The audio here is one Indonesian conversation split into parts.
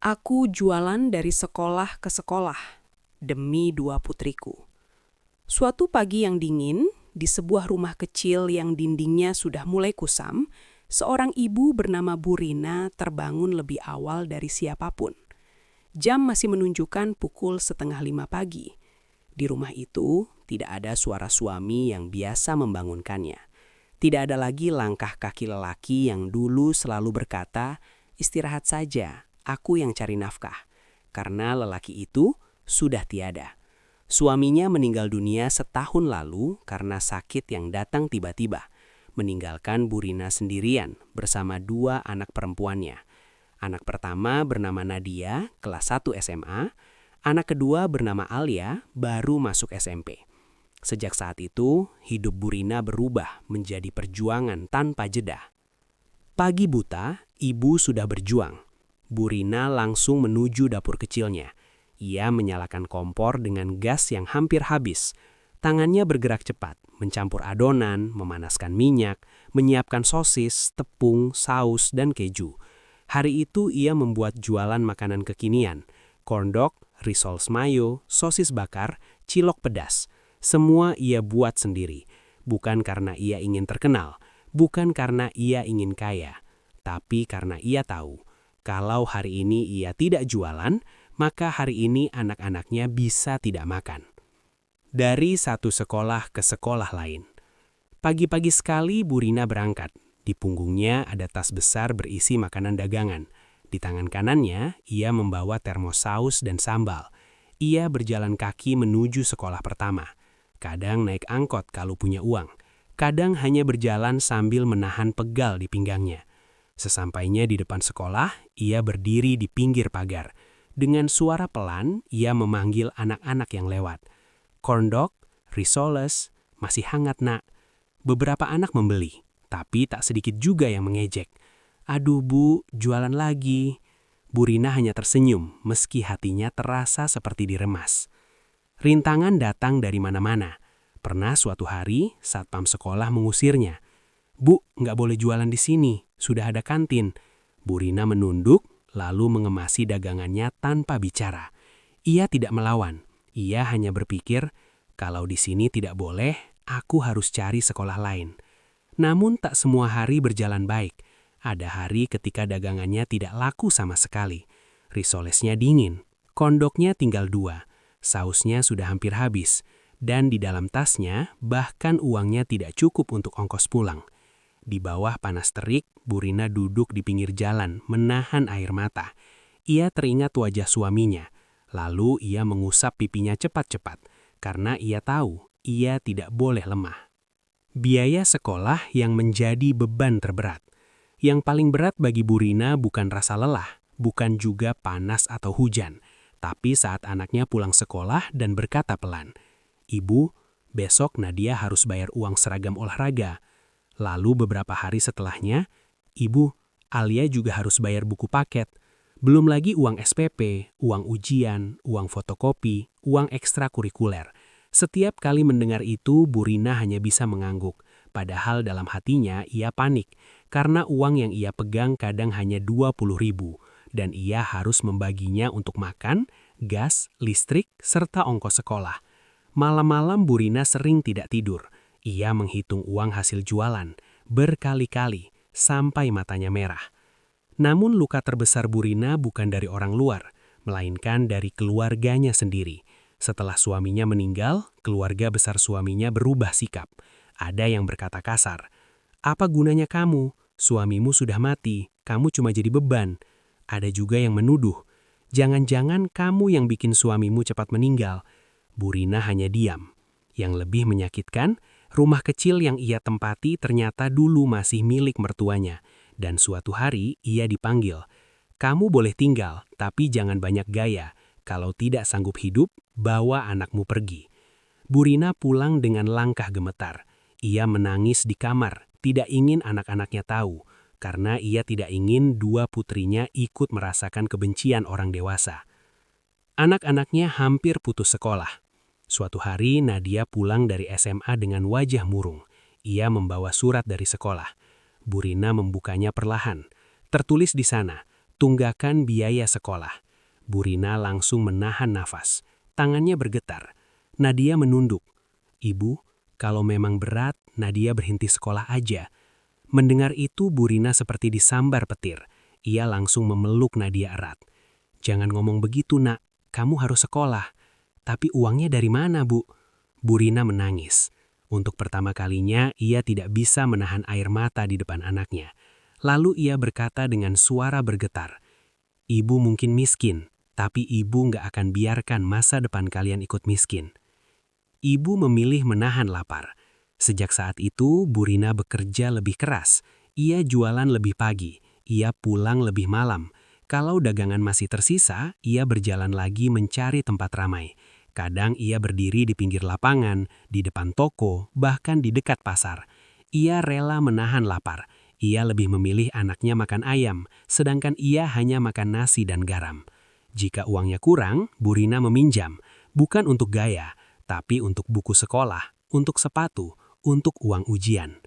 Aku jualan dari sekolah ke sekolah demi dua putriku. Suatu pagi yang dingin, di sebuah rumah kecil yang dindingnya sudah mulai kusam, seorang ibu bernama Bu Rina terbangun lebih awal dari siapapun. Jam masih menunjukkan pukul 4:30 pagi. Di rumah itu tidak ada suara suami yang biasa membangunkannya. Tidak ada lagi langkah kaki lelaki yang dulu selalu berkata, "Istirahat saja, aku yang cari nafkah." Karena lelaki itu sudah tiada. Suaminya meninggal dunia setahun lalu karena sakit yang datang tiba-tiba, meninggalkan Bu Rina sendirian bersama dua anak perempuannya. Anak pertama bernama Nadia, kelas 1 SMA. Anak kedua bernama Alia, baru masuk SMP. Sejak saat itu, hidup Bu Rina berubah menjadi perjuangan tanpa jeda. Pagi buta, ibu sudah berjuang. Bu Rina langsung menuju dapur kecilnya. Ia menyalakan kompor dengan gas yang hampir habis. Tangannya bergerak cepat, mencampur adonan, memanaskan minyak, menyiapkan sosis, tepung, saus, dan keju. Hari itu ia membuat jualan makanan kekinian, corn dog, rissoles mayo, sosis bakar, cilok pedas. Semua ia buat sendiri, bukan karena ia ingin terkenal, bukan karena ia ingin kaya, tapi karena ia tahu, kalau hari ini ia tidak jualan, maka hari ini anak-anaknya bisa tidak makan. Dari satu sekolah ke sekolah lain. Pagi-pagi sekali Bu Rina berangkat. Di punggungnya ada tas besar berisi makanan dagangan. Di tangan kanannya, ia membawa termos saus dan sambal. Ia berjalan kaki menuju sekolah pertama. Kadang naik angkot kalau punya uang. Kadang hanya berjalan sambil menahan pegal di pinggangnya. Sesampainya di depan sekolah, ia berdiri di pinggir pagar. Dengan suara pelan, ia memanggil anak-anak yang lewat. "Corn dog, rissoles, masih hangat nak." Beberapa anak membeli. Tapi tak sedikit juga yang mengejek. "Aduh Bu, jualan lagi." Bu Rina hanya tersenyum, meski hatinya terasa seperti diremas. Rintangan datang dari mana-mana. Pernah suatu hari, satpam sekolah mengusirnya. "Bu, nggak boleh jualan di sini, sudah ada kantin." Bu Rina menunduk, lalu mengemasi dagangannya tanpa bicara. Ia tidak melawan. Ia hanya berpikir, kalau di sini tidak boleh, aku harus cari sekolah lain. Namun tak semua hari berjalan baik. Ada hari ketika dagangannya tidak laku sama sekali. Risolesnya dingin, kondoknya tinggal 2, sausnya sudah hampir habis, dan di dalam tasnya bahkan uangnya tidak cukup untuk ongkos pulang. Di bawah panas terik, Bu Rina duduk di pinggir jalan menahan air mata. Ia teringat wajah suaminya, lalu ia mengusap pipinya cepat-cepat, karena ia tahu ia tidak boleh lemah. Biaya sekolah yang menjadi beban terberat. Yang paling berat bagi Bu Rina bukan rasa lelah, bukan juga panas atau hujan, tapi saat anaknya pulang sekolah dan berkata pelan, "Ibu, besok Nadia harus bayar uang seragam olahraga." Lalu beberapa hari setelahnya, "Ibu, Alia juga harus bayar buku paket." Belum lagi uang SPP, uang ujian, uang fotokopi, uang ekstrakurikuler. Setiap kali mendengar itu, Bu Rina hanya bisa mengangguk. Padahal dalam hatinya ia panik, karena uang yang ia pegang kadang hanya 20.000, dan ia harus membaginya untuk makan, gas, listrik, serta ongkos sekolah. Malam-malam Bu Rina sering tidak tidur. Ia menghitung uang hasil jualan, berkali-kali, sampai matanya merah. Namun luka terbesar Bu Rina bukan dari orang luar, melainkan dari keluarganya sendiri. Setelah suaminya meninggal, keluarga besar suaminya berubah sikap. Ada yang berkata kasar, "Apa gunanya kamu? Suamimu sudah mati, kamu cuma jadi beban." Ada juga yang menuduh, "Jangan-jangan kamu yang bikin suamimu cepat meninggal." Bu Rina hanya diam. Yang lebih menyakitkan, rumah kecil yang ia tempati ternyata dulu masih milik mertuanya. Dan suatu hari ia dipanggil, "Kamu boleh tinggal, tapi jangan banyak gaya. Kalau tidak sanggup hidup, bawa anakmu pergi." Bu Rina pulang dengan langkah gemetar. Ia menangis di kamar, tidak ingin anak-anaknya tahu, karena ia tidak ingin dua putrinya ikut merasakan kebencian orang dewasa. Anak-anaknya hampir putus sekolah. Suatu hari Nadia pulang dari SMA dengan wajah murung. Ia membawa surat dari sekolah. Bu Rina membukanya perlahan. Tertulis di sana, tunggakan biaya sekolah. Bu Rina langsung menahan nafas. Tangannya bergetar. Nadia menunduk. Ibu, kalau memang berat, Nadia berhenti sekolah aja. Mendengar itu Bu Rina seperti disambar petir. Ia langsung memeluk Nadia erat. Jangan ngomong begitu nak, kamu harus sekolah. Tapi uangnya dari mana Bu? Bu Rina menangis. Untuk pertama kalinya ia tidak bisa menahan air mata di depan anaknya. Lalu ia berkata dengan suara bergetar, Ibu mungkin miskin, tapi ibu nggak akan biarkan masa depan kalian ikut miskin. Ibu memilih menahan lapar. Sejak saat itu, Bu Rina bekerja lebih keras. Ia jualan lebih pagi, ia pulang lebih malam. Kalau dagangan masih tersisa, ia berjalan lagi mencari tempat ramai. Kadang ia berdiri di pinggir lapangan, di depan toko, bahkan di dekat pasar. Ia rela menahan lapar. Ia lebih memilih anaknya makan ayam, sedangkan ia hanya makan nasi dan garam. Jika uangnya kurang, Bu Rina meminjam, bukan untuk gaya, tapi untuk buku sekolah, untuk sepatu, untuk uang ujian.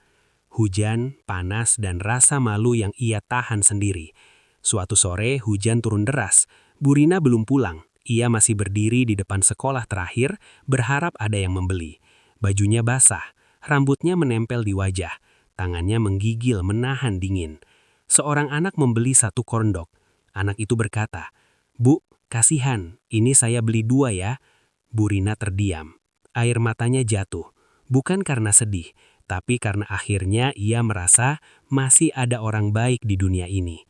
Hujan, panas, dan rasa malu yang ia tahan sendiri. Suatu sore hujan turun deras. Bu Rina belum pulang. Ia masih berdiri di depan sekolah terakhir, berharap ada yang membeli. Bajunya basah, rambutnya menempel di wajah, tangannya menggigil menahan dingin. Seorang anak membeli satu korndok. Anak itu berkata, Bu, kasihan, ini saya beli 2 ya. Bu Rina terdiam. Air matanya jatuh, bukan karena sedih, tapi karena akhirnya ia merasa masih ada orang baik di dunia ini.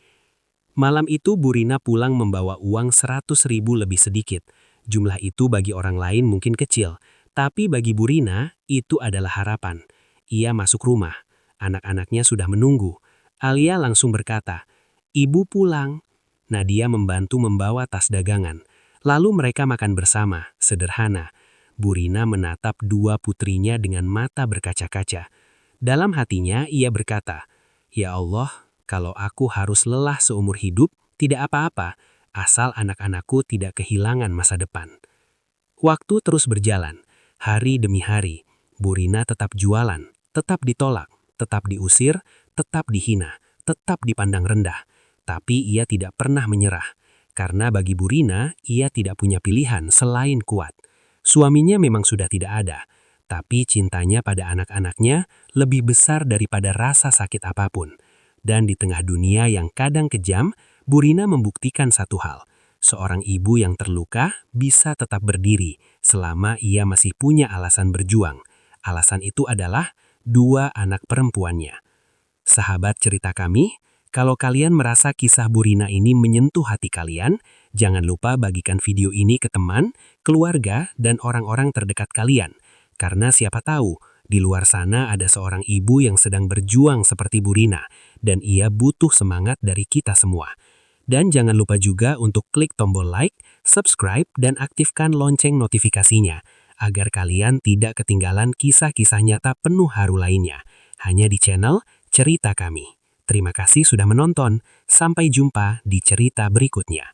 Malam itu Bu Rina pulang membawa uang 100.000 lebih sedikit. Jumlah itu bagi orang lain mungkin kecil, tapi bagi Bu Rina itu adalah harapan. Ia masuk rumah, anak-anaknya sudah menunggu. Alia langsung berkata, Ibu pulang. Nadia membantu membawa tas dagangan. Lalu mereka makan bersama, sederhana. Bu Rina menatap 2 putrinya dengan mata berkaca-kaca. Dalam hatinya ia berkata, Ya Allah, kalau aku harus lelah seumur hidup, tidak apa-apa, asal anak-anakku tidak kehilangan masa depan. Waktu terus berjalan, hari demi hari. Bu Rina tetap jualan, tetap ditolak, tetap diusir, tetap dihina, tetap dipandang rendah. Tapi ia tidak pernah menyerah, karena bagi Bu Rina, ia tidak punya pilihan selain kuat. Suaminya memang sudah tidak ada, tapi cintanya pada anak-anaknya lebih besar daripada rasa sakit apapun. Dan di tengah dunia yang kadang kejam, Bu Rina membuktikan satu hal. Seorang ibu yang terluka bisa tetap berdiri selama ia masih punya alasan berjuang. Alasan itu adalah 2 anak perempuannya. Sahabat cerita kami, kalau kalian merasa kisah Bu Rina ini menyentuh hati kalian, jangan lupa bagikan video ini ke teman, keluarga, dan orang-orang terdekat kalian. Karena siapa tahu, di luar sana ada seorang ibu yang sedang berjuang seperti Bu Rina, dan ia butuh semangat dari kita semua. Dan jangan lupa juga untuk klik tombol like, subscribe, dan aktifkan lonceng notifikasinya, agar kalian tidak ketinggalan kisah-kisah nyata penuh haru lainnya, hanya di channel Cerita Kami. Terima kasih sudah menonton, sampai jumpa di cerita berikutnya.